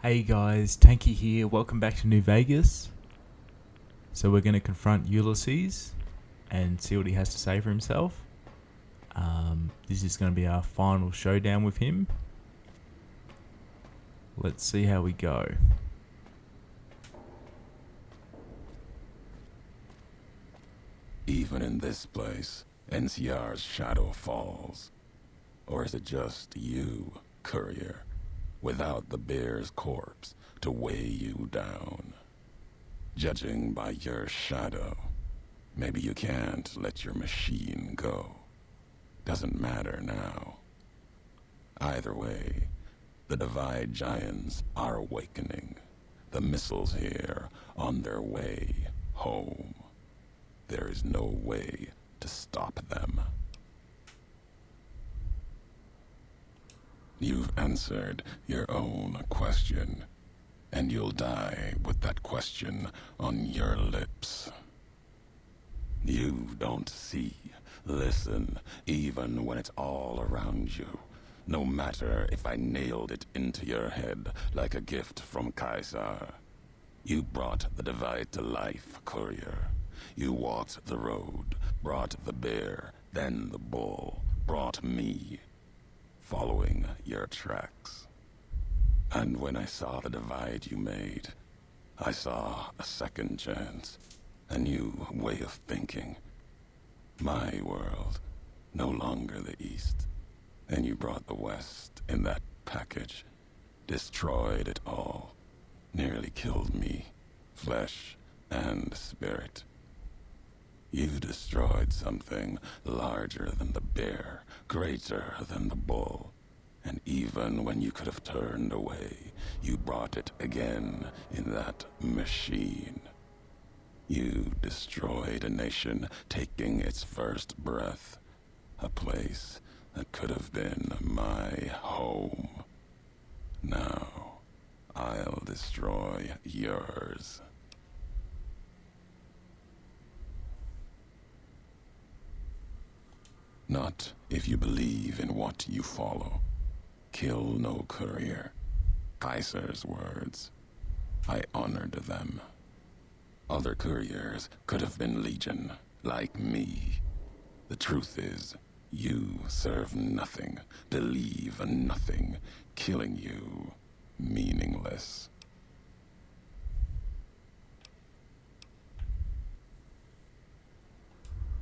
Hey guys, Tanky here. Welcome back to New Vegas. So we're going to confront Ulysses and see what he has to say for himself. This is going to be our final showdown with him. Let's see how we go. Even in this place, NCR's shadow falls. Or is it just you, courier, without the bear's corpse to weigh you down? Judging by your shadow, maybe you can't let your machine go. Doesn't matter now. Either way, the Divide Giants are awakening. The missiles here on their way home. There is no way to stop them. You've answered your own question, and you'll die with that question on your lips. You don't see, listen, even when it's all around you. No matter if I nailed it into your head like a gift from Caesar. You brought the Divide to life, courier. You walked the road, brought the bear, then the bull, brought me, following your tracks. And when I saw the divide you made, I saw a second chance, a new way of thinking. My world, no longer the East. And you brought the West in that package, destroyed it all, nearly killed me, flesh and spirit. You destroyed something larger than the bear, greater than the bull. And even when you could have turned away, you brought it again in that machine. You destroyed a nation taking its first breath, a place that could have been my home. Now, I'll destroy yours. Not if you believe in what you follow. Kill no courier. Kaiser's words. I honored them. Other couriers could have been legion, like me. The truth is, you serve nothing, believe nothing, killing you meaningless.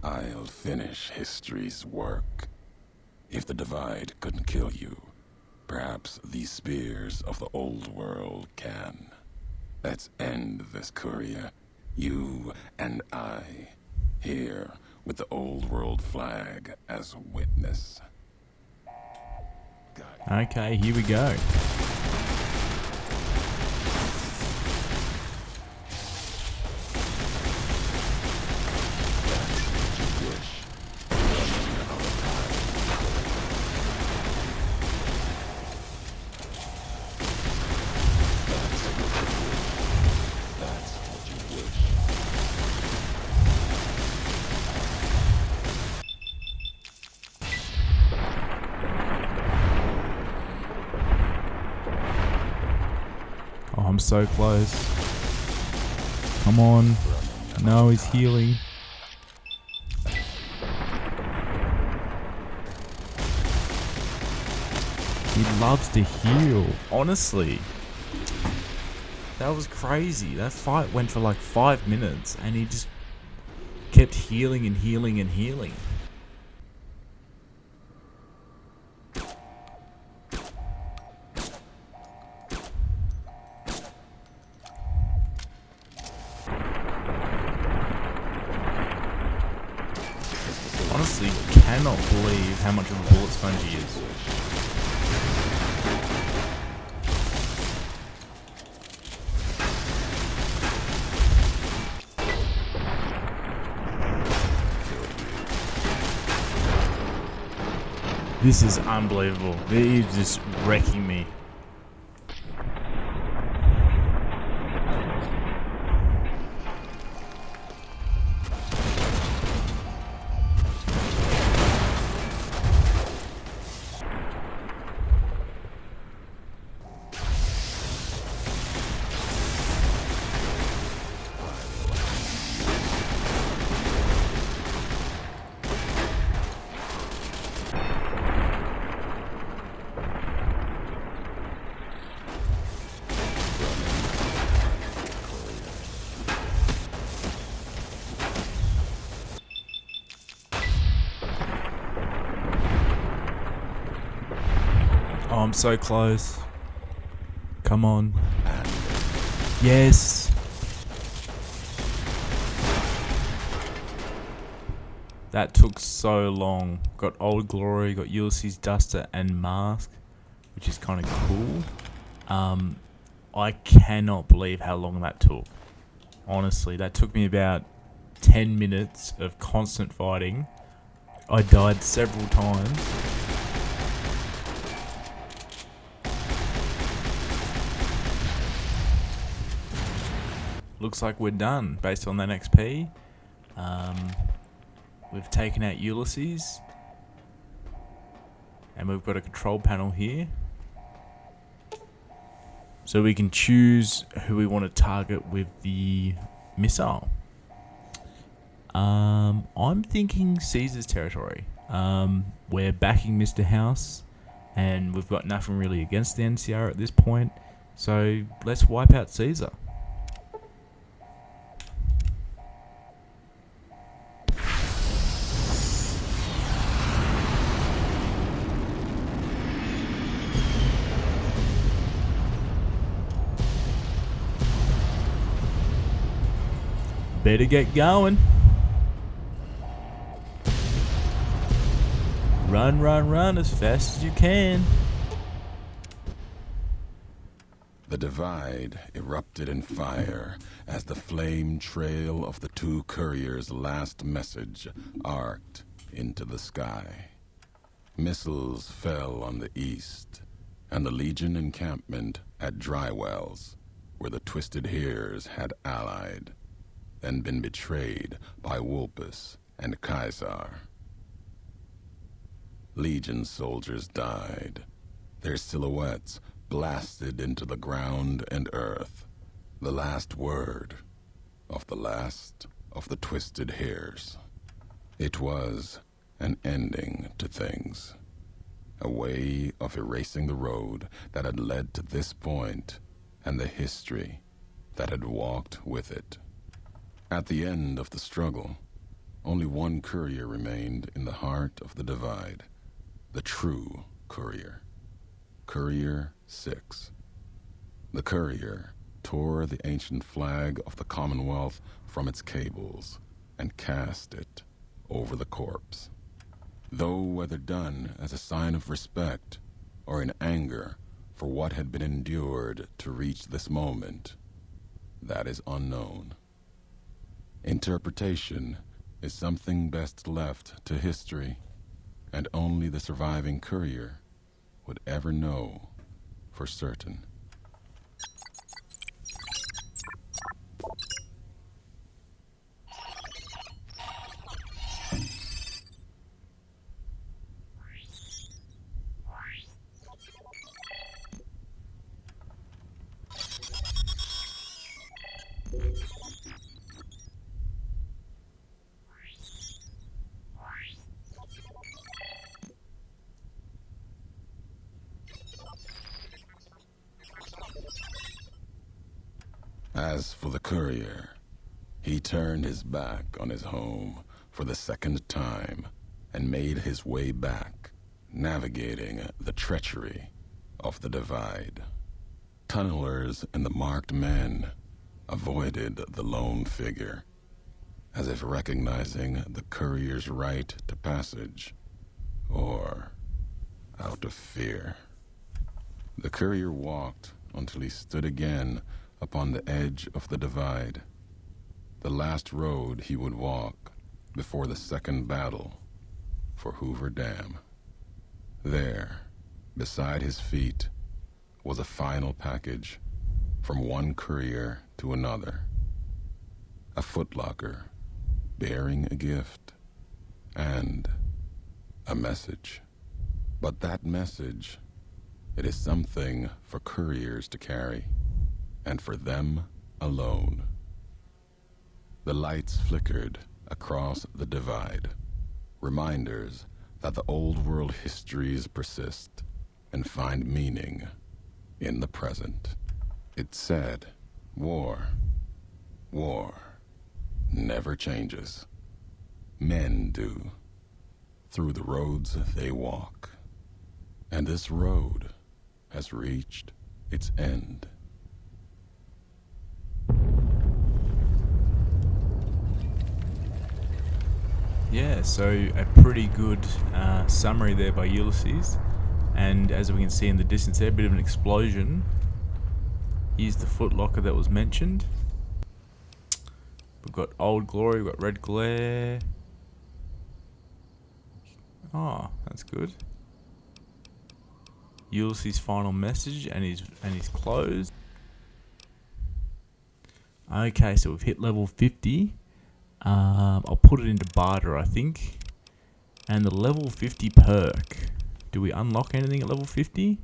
I'll finish history's work. If the Divide couldn't kill you, perhaps these spears of the old world can. Let's end this, courier. You and I, here with the old world flag as witness. Okay, here we go. Oh, I'm so close. Come on. No, he's healing. He loves to heal, honestly. That was crazy. That fight went for like 5 minutes and he just kept healing and healing and healing. Honestly, cannot believe how much of a bullet sponge he is. This is unbelievable. He is just wrecking me. I'm so close. Come on. And Yes. That took so long. Got Old Glory, got Ulysses Duster and Mask, which is kind of cool. I cannot believe how long that took. Honestly, that took me about 10 minutes of constant fighting. I died several times. Looks like we're done based on that XP. We've taken out Ulysses. And we've got a control panel here. So we can choose who we want to target with the missile. I'm thinking Caesar's territory. We're backing Mr. House, and we've got nothing really against the NCR at this point. So let's wipe out Caesar. Better get going. Run, run, run as fast as you can. the divide erupted in fire as the flame trail of the two couriers' last message arced into the sky. Missiles fell on the east, and the Legion encampment at Drywells, where the Twisted Hares had allied, then been betrayed by Wulpus and Caesar. Legion soldiers died, their silhouettes blasted into the ground and earth, the last word of the last of the Twisted Hares. It was an ending to things, a way of erasing the road that had led to this point and the history that had walked with it. At the end of the struggle, only one courier remained in the heart of the divide, the true courier, Courier 6. The courier tore the ancient flag of the Commonwealth from its cables and cast it over the corpse. Though whether done as a sign of respect or in anger for what had been endured to reach this moment, that is unknown. Interpretation is something best left to history, and only the surviving courier would ever know for certain. As for the courier, he turned his back on his home for the second time and made his way back, navigating the treachery of the divide. Tunnelers and the marked men avoided the lone figure, as if recognizing the courier's right to passage, or out of fear. The courier walked until he stood again upon the edge of the divide, the last road he would walk before the second battle for Hoover Dam. There, beside his feet, was a final package from one courier to another, a footlocker bearing a gift and a message. But that message, it is something for couriers to carry, and for them alone. The lights flickered across the divide, reminders that the old world histories persist and find meaning in the present. It said, war never changes. Men do, through the roads they walk. And this road has reached its end. Yeah, so a pretty good summary there by Ulysses. And as we can see in the distance there, a bit of an explosion. Here's the footlocker that was mentioned. We've got Old Glory, we've got Red Glare. Oh, that's good. Ulysses' final message and his close. Okay, so we've hit level 50. I'll put it into barter, I think. And the level 50 perk. Do we unlock anything at level 50?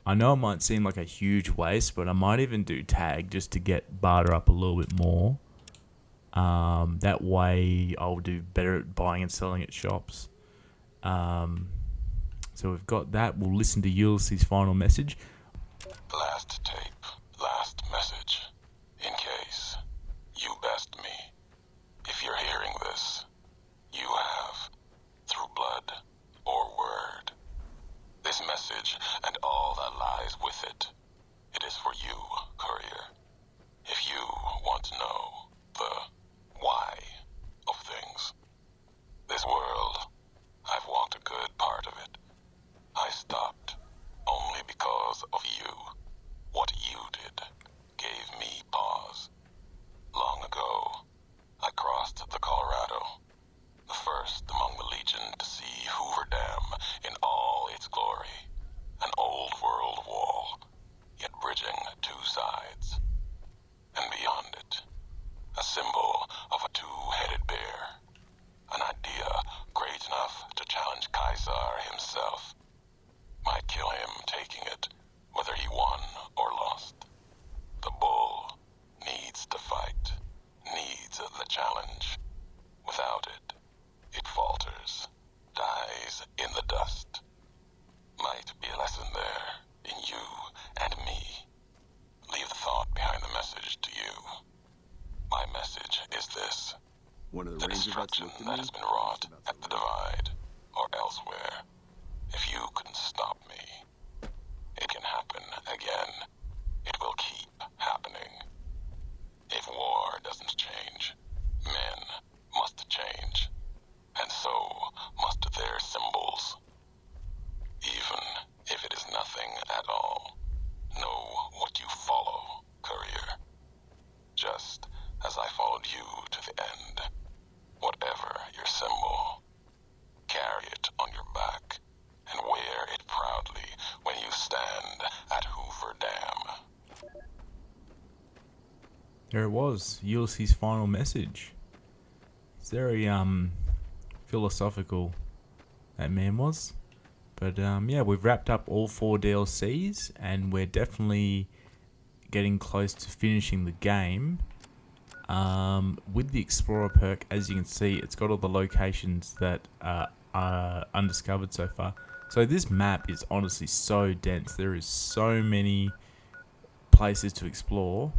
I know it might seem like a huge waste, but I might even do tag just to get barter up a little bit more. That way I'll do better at buying and selling at shops. So we've got that. We'll listen to Ulysses' final message. Last tape, last message. In case you best me. If you're hearing this, you have, through blood or word. This message and all that lies with it. It is for you, courier. If you want to know the why of things. This world, I've walked a good part of it. I stopped only because of you. What you did gave me pause. Long ago, I crossed the Colorado, the first among the Legion to see Hoover Dam in all its glory. An old world wall, yet bridging two sides. And beyond it, a symbol of a two-headed bear. An idea great enough to challenge Caesar himself. Might kill him taking it, whether he won or lost. The bull needs to fight, needs the challenge. Without it, it falters, dies in the dust. Might be a lesson there, in you and me. Leave the thought behind the message to you. My message is this. One of the The Rangers destruction looked at that me. has been wrought at the Divide, or elsewhere. If you can stop me, it can happen again. It will keep happening. If war doesn't change, men must change. And so must their symbols. Even if it is nothing at all, know what you follow, courier. Just as I followed you to the end. Whatever your symbol, carry it on your back and wear it proudly when you stand at Hoover Dam. There it was, Ulysses' final message. It's very philosophical, that man was. But yeah, we've wrapped up all 4 DLCs and we're definitely getting close to finishing the game. With the Explorer perk, as you can see, it's got all the locations that are undiscovered so far. So this map is honestly so dense. There is so many places to explore.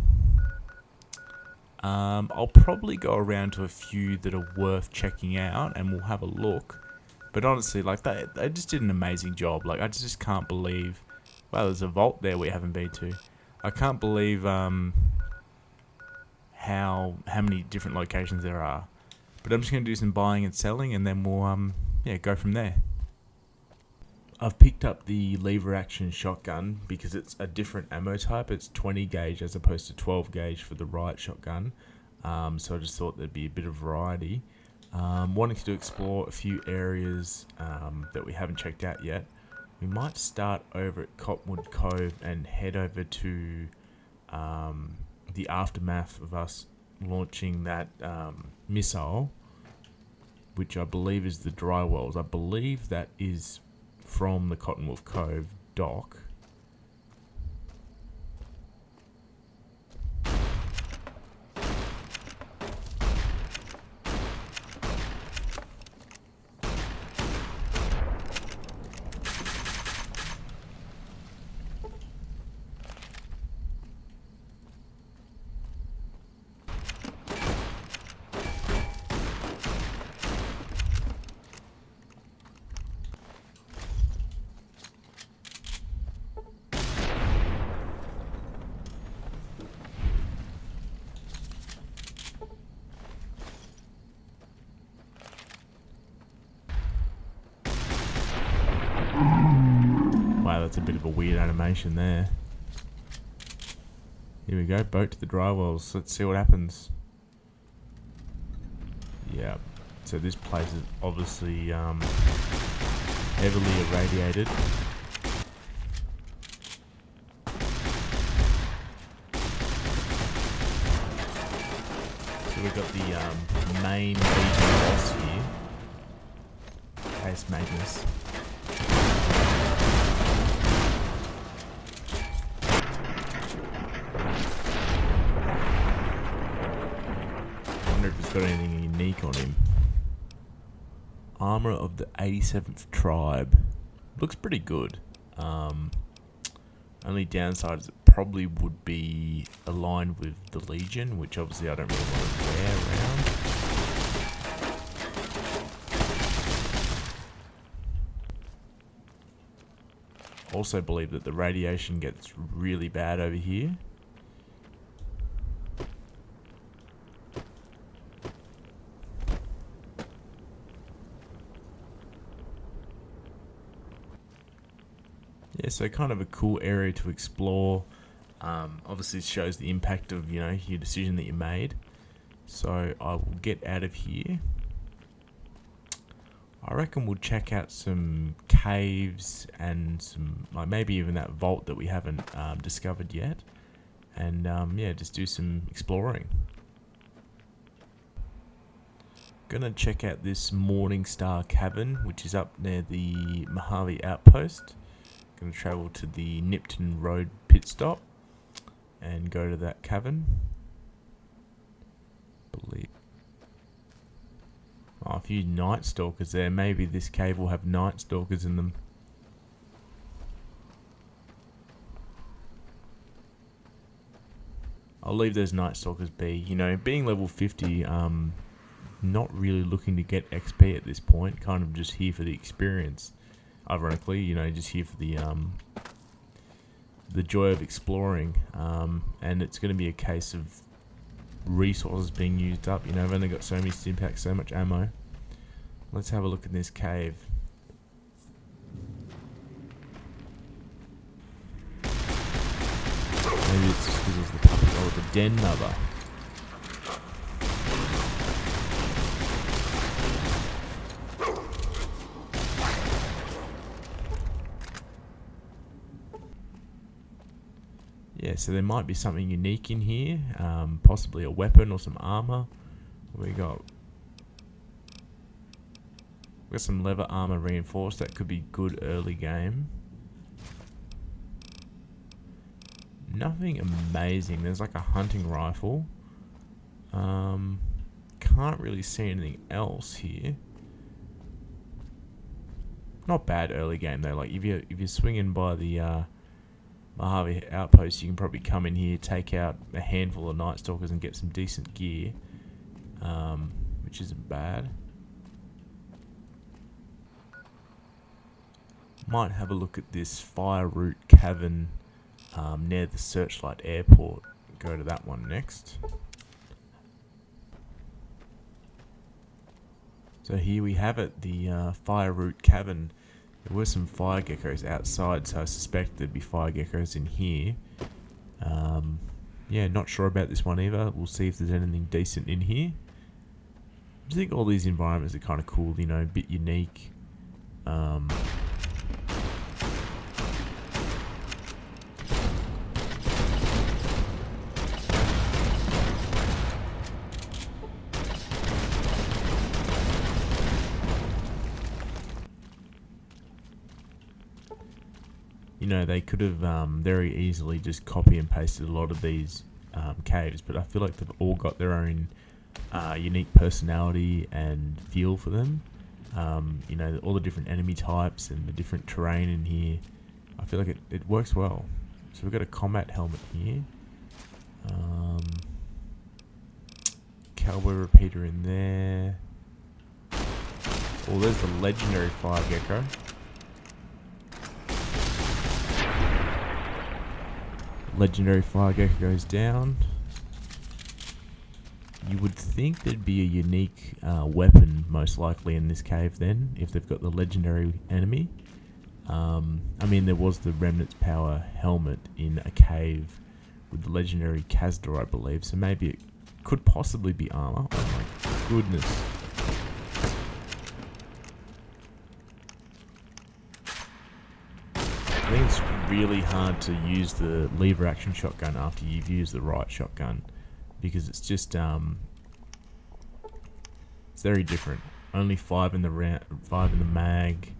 I'll probably go around to a few that are worth checking out and we'll have a look. But honestly, like they just did an amazing job. Like I just can't believe, wow, there's a vault there we haven't been to. I can't believe how many different locations there are. But I'm just going to do some buying and selling and then we'll yeah, go from there. I've picked up the lever action shotgun because it's a different ammo type. It's 20 gauge as opposed to 12 gauge for the riot shotgun. So I just thought there'd be a bit of variety. Wanting to explore a few areas that we haven't checked out yet. We might start over at Cottonwood Cove and head over to the aftermath of us launching that missile, which I believe is the dry wells. I believe that is from the Cottonwood Cove dock. Wow, that's a bit of a weird animation there. Here we go, boat to the dry wells. Let's see what happens. Yeah, so this place is obviously heavily irradiated. So we've got the main Legion boss here, Case Magnus. I wonder if it's got anything unique on him. Armor of the 87th Tribe. Looks pretty good. Only downside is it probably would be aligned with the Legion, which obviously I don't really want to wear around. Also believe that the radiation gets really bad over here. Yeah, so kind of a cool area to explore. Obviously, it shows the impact of, you know, your decision that you made. So I will get out of here. I reckon we'll check out some caves and some, like maybe even that vault that we haven't discovered yet. And yeah, just do some exploring. Gonna check out this Morning Star Cavern, which is up near the Mojave Outpost. Going to travel to the Nipton Road pit stop and go to that cavern. Oh, a few Night Stalkers there. Maybe this cave will have Night Stalkers in them. I'll leave those Night Stalkers be. You know, being level 50, not really looking to get XP at this point. Kind of just here for the experience. Ironically, you know, just here for the joy of exploring, and it's going to be a case of resources being used up. You know, I've only got so many stimpaks, so much ammo. Let's have a look in this cave. Maybe it's just because it's the puppy. Oh, the den mother. Yeah, so there might be something unique in here, possibly a weapon or some armor. We got some leather armor reinforced. That could be good early game. Nothing amazing. There's like a hunting rifle. Can't really see anything else here. Not bad early game though. Like if you're swinging by the Mojave Outpost, you can probably come in here, take out a handful of Night Stalkers and get some decent gear, which isn't bad. Might have a look at this Fire Root Cavern near the Searchlight Airport. Go to that one next. So here we have it, the Fire Root Cavern. There were some fire geckos outside, so I suspect there'd be fire geckos in here. Yeah, not sure about this one either. We'll see if there's anything decent in here. I think all these environments are kind of cool, you know, a bit unique. You know, they could have very easily just copy and pasted a lot of these caves, but I feel like they've all got their own unique personality and feel for them. You know, all the different enemy types and the different terrain in here. I feel like it works well. So we've got a combat helmet here. Cowboy repeater in there. Oh, there's the legendary fire gecko. Legendary fire gecko goes down. You would think there'd be a unique weapon most likely in this cave then, if they've got the legendary enemy. I mean, there was the Remnant's Power helmet in a cave with the legendary Kazdor, I believe, so maybe it could possibly be armor. Oh my goodness. I think it's really hard to use the lever action shotgun after you've used the right shotgun, because it's just it's very different. Only 5 in the 5 in the mag.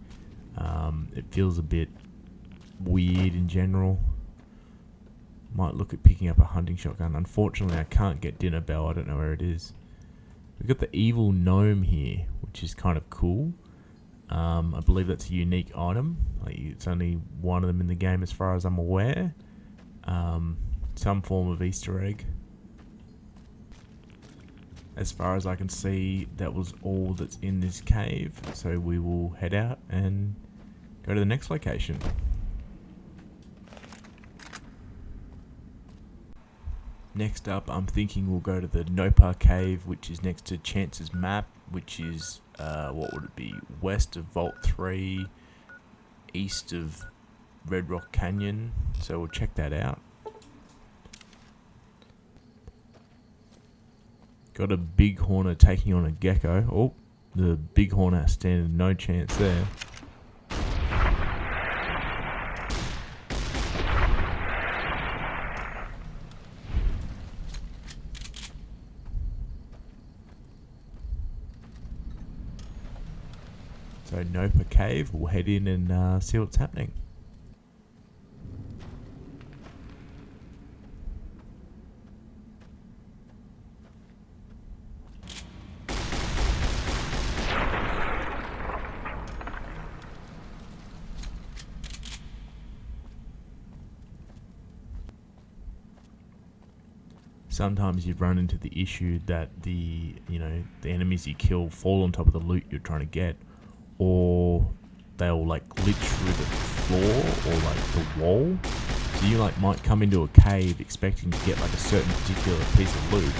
It feels a bit weird in general. Might look at picking up a hunting shotgun. Unfortunately, I can't get Dinner Bell. I don't know where it is. We've got the evil gnome here, which is kind of cool. I believe that's a unique item. Like, it's only one of them in the game as far as I'm aware. Some form of Easter egg. As far as I can see, that was all that's in this cave. So we will head out and go to the next location. Next up, I'm thinking we'll go to the Nopar Cave, which is next to Chance's map, which is, what would it be? West of Vault 3, east of Red Rock Canyon. So we'll check that out. Got a bighorner taking on a gecko. Oh, the bighorner standing no chance there. So Nopar Cave, we'll head in and see what's happening. Sometimes you run into the issue that the enemies you kill fall on top of the loot you're trying to get, or they'll like glitch through the floor or like the wall. So you might come into a cave expecting to get like a certain particular piece of loot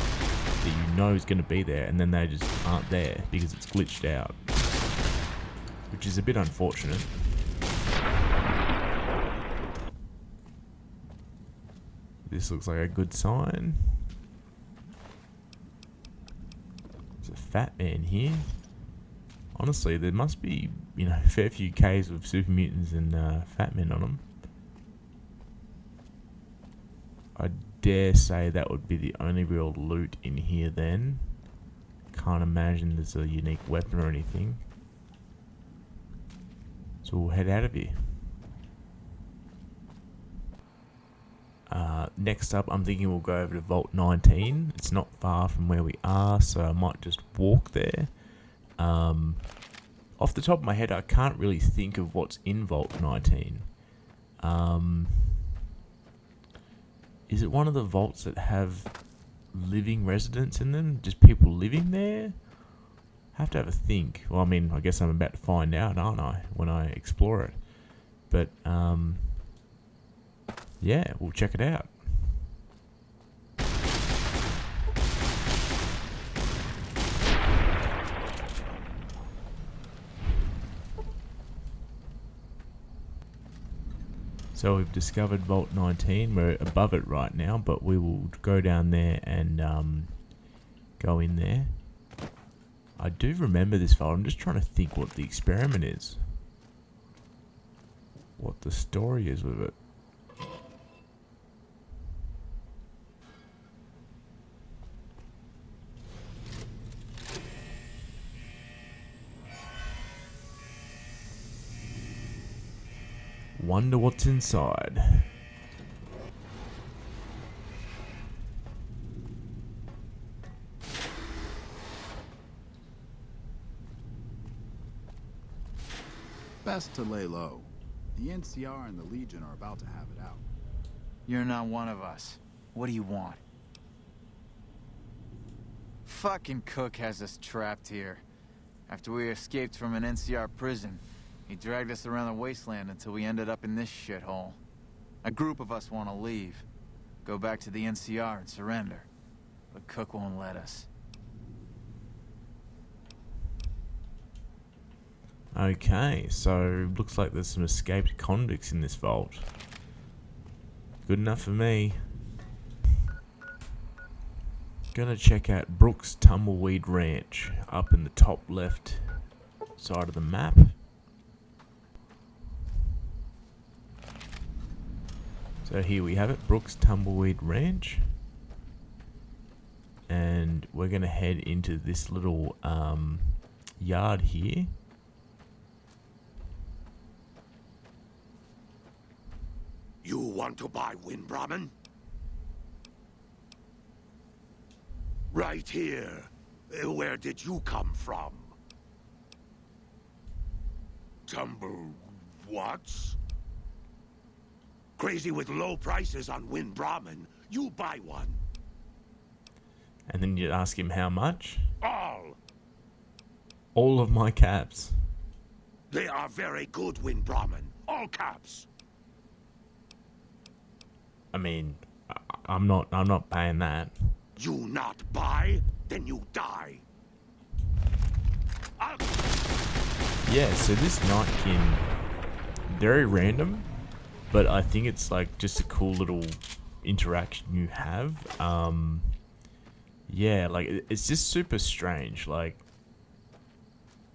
that you know is going to be there, and then they just aren't there because it's glitched out, which is a bit unfortunate. This looks like a good sign. There's a fat man here. Honestly, there must be, a fair few caves with super mutants and fat men on them. I dare say that would be the only real loot in here then. Can't imagine there's a unique weapon or anything. So we'll head out of here. Next up, I'm thinking we'll go over to Vault 19. It's not far from where we are, so I might just walk there. Off the top of my head, I can't really think of what's in Vault 19. Is it one of the vaults that have living residents in them? Just people living there? Have to have a think. Well, I mean, I guess I'm about to find out, aren't I, when I explore it. But, yeah, we'll check it out. So we've discovered Vault 19. We're above it right now, but we will go down there and go in there. I do remember this file. I'm just trying to think what the experiment is. What the story is with it. Wonder what's inside. Best to lay low. The NCR and the Legion are about to have it out. You're not one of us. What do you want? Fucking Cook has us trapped here. After we escaped from an NCR prison, he dragged us around the wasteland until we ended up in this shithole. A group of us want to leave. Go back to the NCR and surrender. But Cook won't let us. Okay, so looks like there's some escaped convicts in this vault. Good enough for me. Gonna check out Brooks Tumbleweed Ranch up in the top left side of the map. So here we have it, Brooks Tumbleweed Ranch. And we're gonna head into this little yard here. You want to buy Windbrahman? Right here. Where did you come from? Tumble... what? Crazy with low prices on Windbrahman. You buy one. And then you ask him how much? All. All of my caps. They are very good Windbrahman. All caps. I mean, I'm not paying that. You not buy, then you die. Yeah, so this Nightkin, very random, but I think it's like just a cool little interaction you have. Yeah, like it's just super strange, like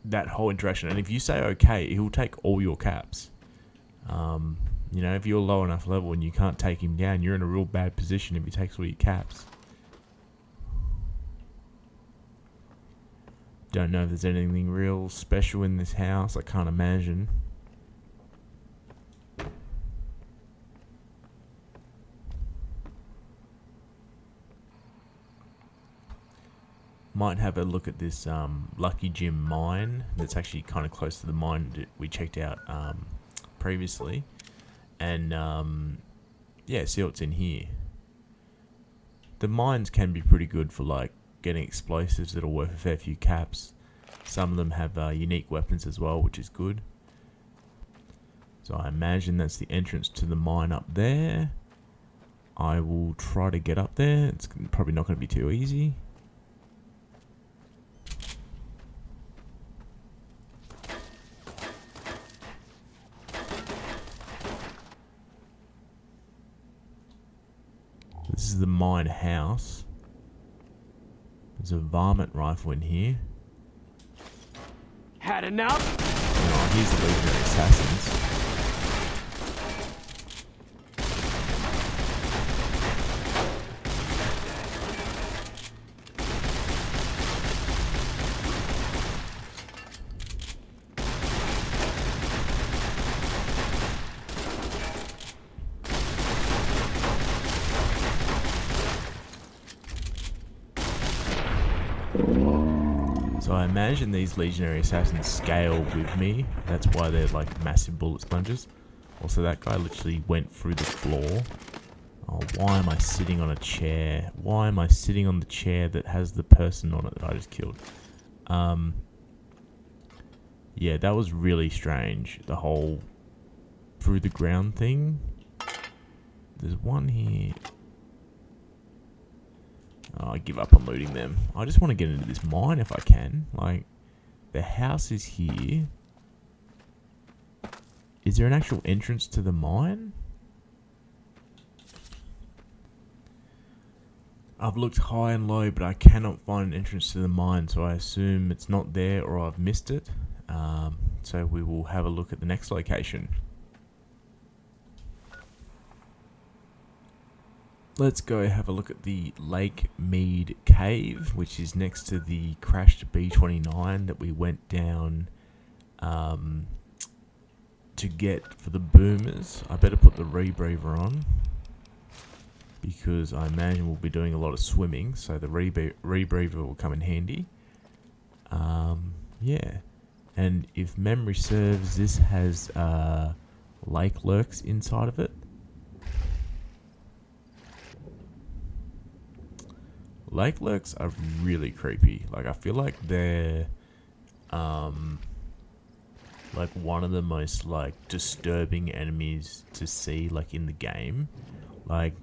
that whole interaction. And if you say okay, he'll take all your caps. You know, if you're low enough level and you can't take him down, you're in a real bad position if he takes all your caps. Don't know if there's anything real special in this house. I can't imagine. Might have a look at this Lucky Jim mine that's actually kind of close to the mine that we checked out previously. And yeah, see what's in here. The mines can be pretty good for like getting explosives that'll worth a fair few caps. Some of them have unique weapons as well, which is good. So I imagine that's the entrance to the mine up there. I will try to get up there. It's probably not going to be too easy. This is the mine house. There's a varmint rifle in here. Had enough? Oh, here's the Legionary Assassins. So I imagine these Legionary Assassins scale with me. That's why they're like massive bullet sponges. Also, that guy literally went through the floor. Oh, why am I sitting on a chair? Why am I sitting on the chair that has the person on it that I just killed? Yeah, that was really strange. The whole through the ground thing. There's one here. Oh, I give up on looting them. I just want to get into this mine if I can. Like, the house is here. Is there an actual entrance to the mine? I've looked high and low, but I cannot find an entrance to the mine, so I assume it's not there or I've missed it. So we will have a look at the next location. Let's go have a look at the Lake Mead Cave, which is next to the crashed B-29 that we went down to get for the boomers. I better put the rebreather on because I imagine we'll be doing a lot of swimming, so the rebreather will come in handy. Yeah, and if memory serves, this has lake lurks inside of it. Lake lurks are really creepy. Like, I feel like they're like one of the most like disturbing enemies to see like in the game. Like,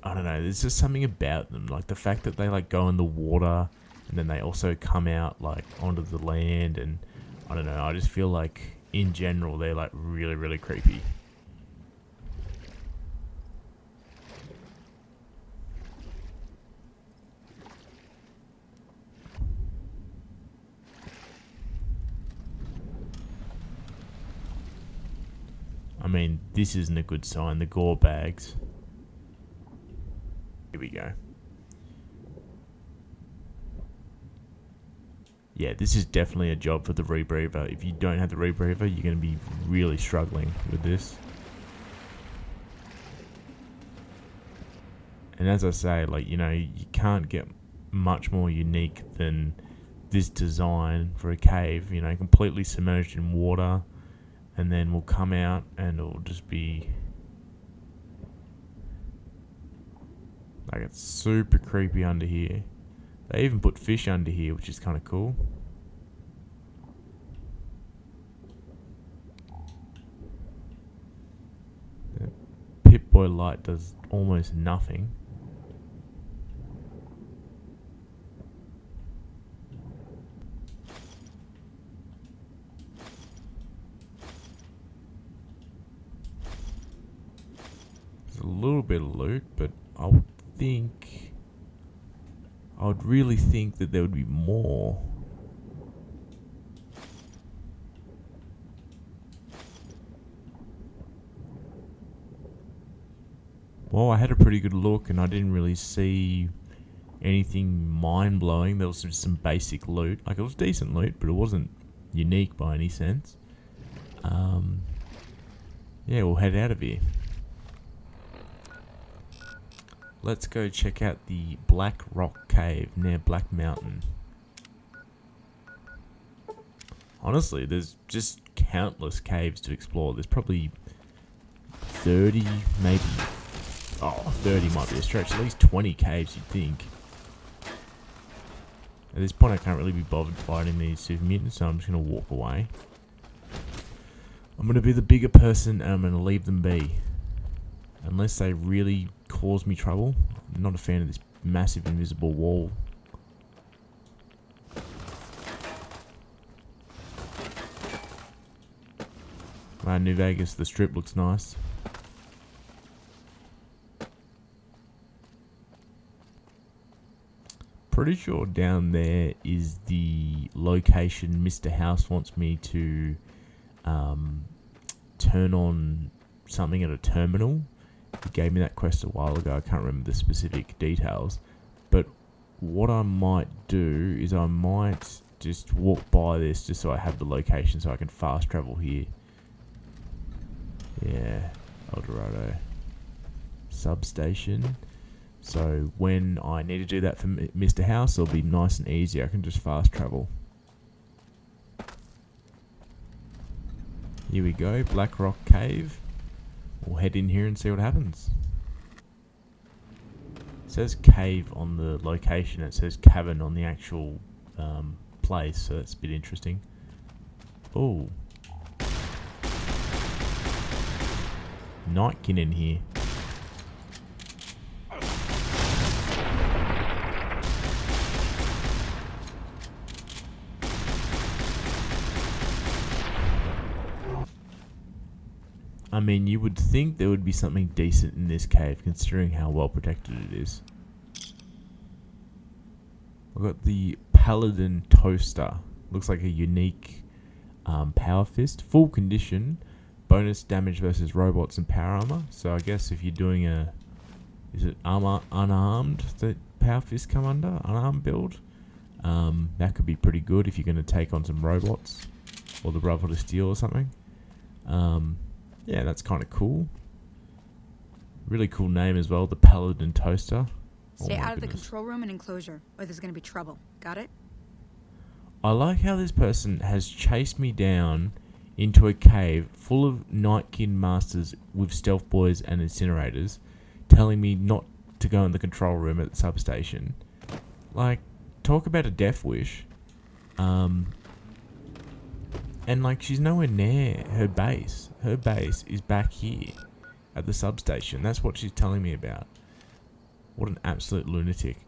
I don't know, there's just something about them. Like the fact that they like go in the water and then they also come out like onto the land, and I don't know, I just feel like in general they're like really, really creepy. I mean, this isn't a good sign, the gore bags. Here we go. Yeah, this is definitely a job for the rebreather. If you don't have the rebreather, you're going to be really struggling with this. And as I say, like, you know, you can't get much more unique than this design for a cave, you know, completely submerged in water, and then we'll come out and it'll just be like, it's super creepy under here. They even put fish under here, which is kind of cool. The Pip-Boy light does almost nothing. There's a little bit of loot, but I would really think that there would be more. Well, I had a pretty good look and I didn't really see anything mind-blowing. There was just some basic loot. Like, it was decent loot, but it wasn't unique by any sense. Yeah, we'll head out of here. Let's go check out the Black Rock Cave near Black Mountain. Honestly, there's just countless caves to explore. There's probably 30, maybe. Oh, 30 might be a stretch. At least 20 caves, you'd think. At this point, I can't really be bothered fighting these super mutants, so I'm just going to walk away. I'm going to be the bigger person, and I'm going to leave them be. Unless they really cause me trouble. I'm not a fan of this massive invisible wall. Wow, New Vegas, the strip looks nice. Pretty sure down there is the location Mr. House wants me to turn on something at a terminal. He gave me that quest a while ago. I can't remember the specific details. But what I might do is I might just walk by this just so I have the location so I can fast travel here. Yeah, Eldorado. Substation. So when I need to do that for Mr. House, it'll be nice and easy. I can just fast travel. Here we go, Black Rock Cave. We'll head in here and see what happens. It says cave on the location. It says cavern on the actual place, so that's a bit interesting. Oh. Nightkin in here. I mean, you would think there would be something decent in this cave, considering how well protected it is. We've got the Paladin Toaster. Looks like a unique power fist. Full condition. Bonus damage versus robots and power armor. So I guess if you're doing a... Is it armor unarmed that power fist come under? Unarmed build? That could be pretty good if you're going to take on some robots. Or the Brotherhood of Steel or something. Yeah, that's kind of cool. Really cool name as well, the Paladin Toaster. Stay out of the control room and enclosure, or there's going to be trouble. Got it? I like how this person has chased me down into a cave full of Nightkin Masters with Stealth Boys and Incinerators, telling me not to go in the control room at the substation. Like, talk about a death wish. And like, she's nowhere near her base. Her base is back here at the substation. That's what she's telling me about. What an absolute lunatic.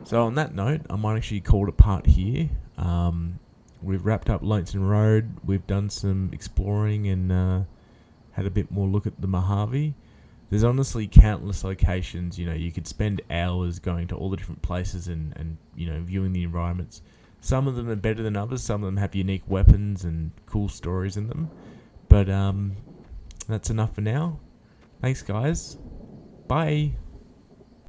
So on that note, I might actually call it a part here. We've wrapped up Lonesome Road. We've done some exploring and had a bit more look at the Mojave. There's honestly countless locations. You could spend hours going to all the different places and viewing the environments. Some of them are better than others. Some of them have unique weapons and cool stories in them. But that's enough for now. Thanks, guys. Bye.